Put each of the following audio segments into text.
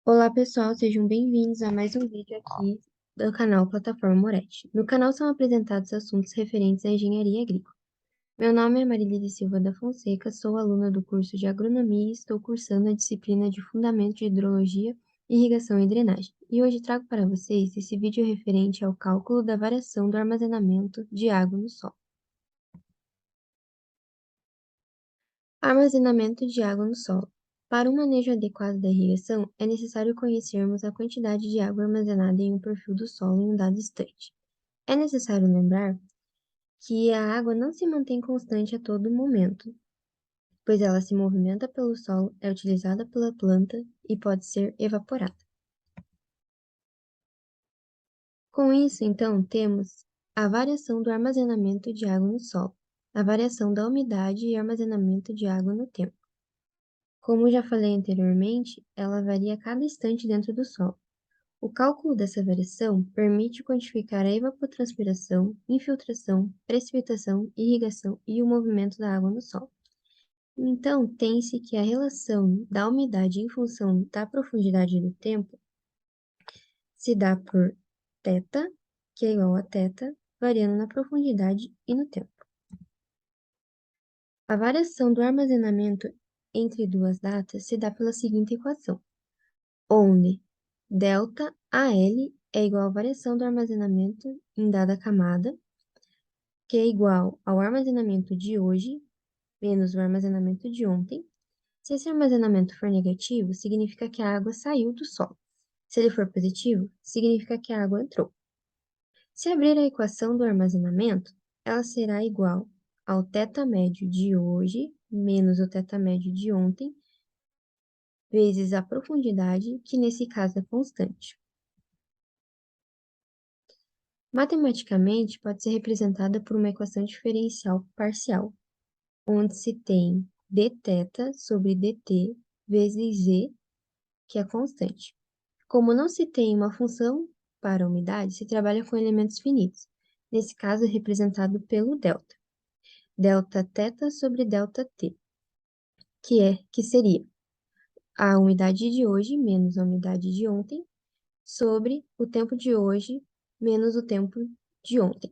Olá, pessoal, sejam bem-vindos a mais um vídeo aqui do canal Plataforma Moretti. No canal são apresentados assuntos referentes à engenharia agrícola. Meu nome é Marília Silva da Fonseca, sou aluna do curso de Agronomia e estou cursando a disciplina de Fundamentos de Hidrologia, Irrigação e Drenagem. E hoje trago para vocês esse vídeo referente ao cálculo da variação do armazenamento de água no solo. Armazenamento de água no solo. Para um manejo adequado da irrigação, é necessário conhecermos a quantidade de água armazenada em um perfil do solo em um dado instante. É necessário lembrar que a água não se mantém constante a todo momento, pois ela se movimenta pelo solo, é utilizada pela planta e pode ser evaporada. Com isso, então, temos a variação do armazenamento de água no solo, a variação da umidade e armazenamento de água no tempo. Como já falei anteriormente, ela varia a cada instante dentro do solo. O cálculo dessa variação permite quantificar a evapotranspiração, infiltração, precipitação, irrigação e o movimento da água no solo. Então, tem-se que a relação da umidade em função da profundidade do tempo se dá por θ, que é igual a θ, variando na profundidade e no tempo. A variação do armazenamento entre duas datas se dá pela seguinte equação, onde ΔAL é igual à variação do armazenamento em dada camada, que é igual ao armazenamento de hoje menos o armazenamento de ontem. Se esse armazenamento for negativo, significa que a água saiu do solo. Se ele for positivo, significa que a água entrou. Se abrir a equação do armazenamento, ela será igual ao θ médio de hoje menos o θ médio de ontem, vezes a profundidade, que nesse caso é constante. Matematicamente, pode ser representada por uma equação diferencial parcial, onde se tem dθ sobre dt vezes z, que é constante. Como não se tem uma função para a umidade, se trabalha com elementos finitos, nesse caso representado pelo delta. Delta θ sobre delta t, que seria a umidade de hoje menos a umidade de ontem, sobre o tempo de hoje menos o tempo de ontem.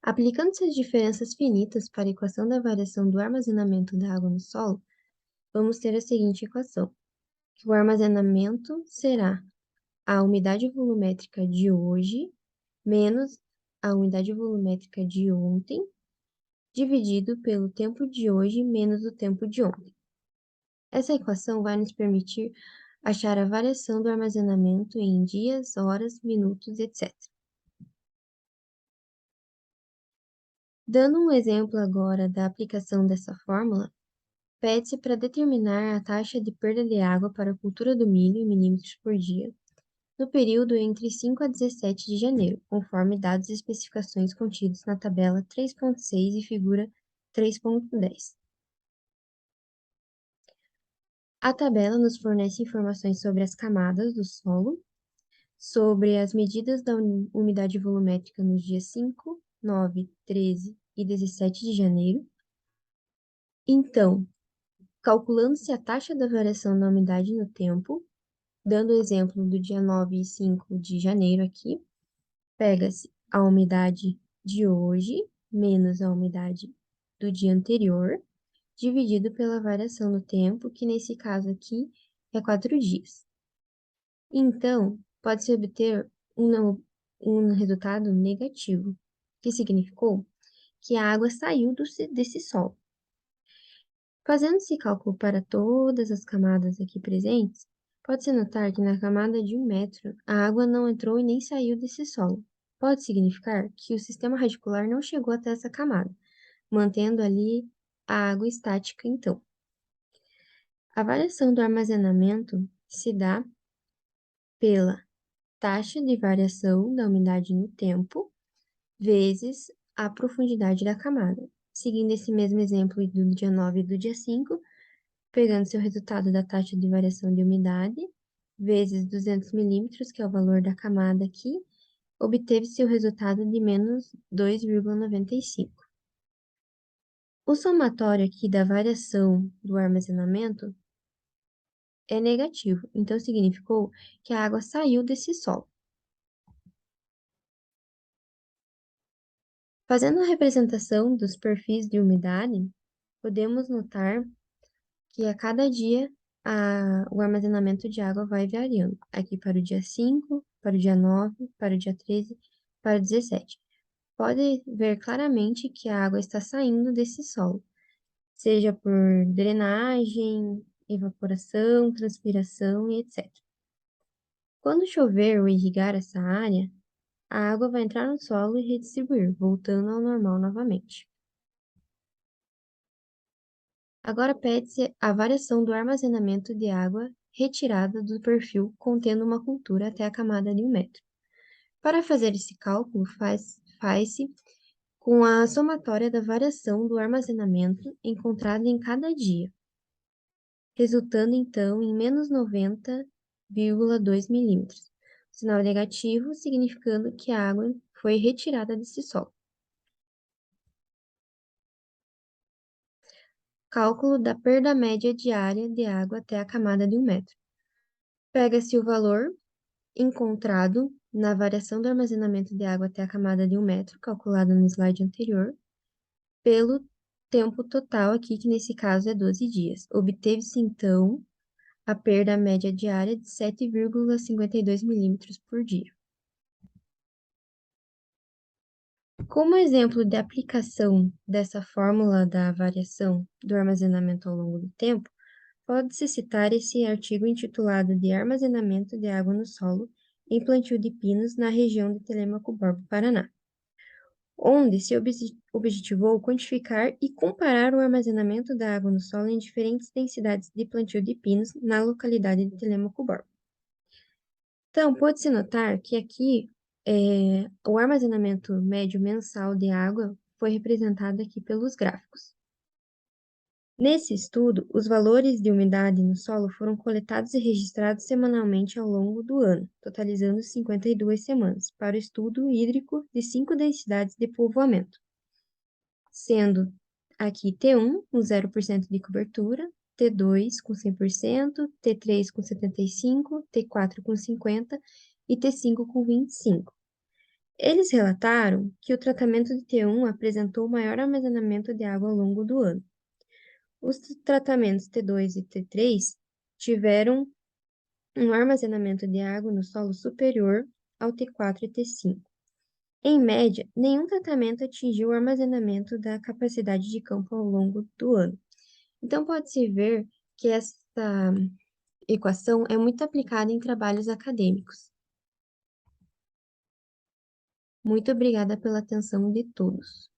Aplicando essas diferenças finitas para a equação da variação do armazenamento da água no solo, vamos ter a seguinte equação, que o armazenamento será a umidade volumétrica de hoje menos a umidade volumétrica de ontem, dividido pelo tempo de hoje menos o tempo de ontem. Essa equação vai nos permitir achar a variação do armazenamento em dias, horas, minutos, etc. Dando um exemplo agora da aplicação dessa fórmula, pede-se para determinar a taxa de perda de água para a cultura do milho em milímetros por dia, no período entre 5 a 17 de janeiro, conforme dados e especificações contidos na tabela 3.6 e figura 3.10. A tabela nos fornece informações sobre as camadas do solo, sobre as medidas da umidade volumétrica nos dias 5, 9, 13 e 17 de janeiro. Então, calculando-se a taxa da variação da umidade no tempo, dando o exemplo do dia 9 e 5 de janeiro aqui, pega-se a umidade de hoje menos a umidade do dia anterior, dividido pela variação do tempo, que nesse caso aqui é 4 dias. Então, pode-se obter um resultado negativo, que significou que a água saiu desse solo. Fazendo esse cálculo para todas as camadas aqui presentes, pode-se notar que na camada de 1 metro, a água não entrou e nem saiu desse solo. Pode significar que o sistema radicular não chegou até essa camada, mantendo ali a água estática, então. A variação do armazenamento se dá pela taxa de variação da umidade no tempo, vezes a profundidade da camada. Seguindo esse mesmo exemplo do dia 9 e do dia 5, pegando seu resultado da taxa de variação de umidade, vezes 200 milímetros, que é o valor da camada aqui, obteve-se o resultado de menos 2,95. O somatório aqui da variação do armazenamento é negativo, então significou que a água saiu desse solo. Fazendo a representação dos perfis de umidade, podemos notar que a cada dia o armazenamento de água vai variando. Aqui para o dia 5, para o dia 9, para o dia 13, para o 17. Pode ver claramente que a água está saindo desse solo, seja por drenagem, evaporação, transpiração e etc. Quando chover ou irrigar essa área, a água vai entrar no solo e redistribuir, voltando ao normal novamente. Agora pede-se a variação do armazenamento de água retirada do perfil contendo uma cultura até a camada de 1 metro. Para fazer esse cálculo, faz-se com a somatória da variação do armazenamento encontrada em cada dia, resultando então em menos 90,2 milímetros. Sinal negativo, significando que a água foi retirada desse solo. Cálculo da perda média diária de água até a camada de 1 metro. Pega-se o valor encontrado na variação do armazenamento de água até a camada de 1 metro, calculada no slide anterior, pelo tempo total aqui, que nesse caso é 12 dias. Obteve-se, então, a perda média diária de 7,52 milímetros por dia. Como exemplo de aplicação dessa fórmula da variação do armazenamento ao longo do tempo, pode-se citar esse artigo intitulado de Armazenamento de Água no Solo em Plantio de Pinos na região de Telêmaco Borba, Paraná, onde se objetivou quantificar e comparar o armazenamento da água no solo em diferentes densidades de plantio de pinos na localidade de Telêmaco Borba. Então, pode-se notar que aqui o armazenamento médio mensal de água foi representado aqui pelos gráficos. Nesse estudo, os valores de umidade no solo foram coletados e registrados semanalmente ao longo do ano, totalizando 52 semanas, para o estudo hídrico de 5 densidades de povoamento, sendo aqui T1 com 0% de cobertura, T2 com 100%, T3 com 75%, T4 com 50% e T5 com 25%. Eles relataram que o tratamento de T1 apresentou maior armazenamento de água ao longo do ano. Os tratamentos T2 e T3 tiveram um armazenamento de água no solo superior ao T4 e T5. Em média, nenhum tratamento atingiu o armazenamento da capacidade de campo ao longo do ano. Então, pode-se ver que essa equação é muito aplicada em trabalhos acadêmicos. Muito obrigada pela atenção de todos.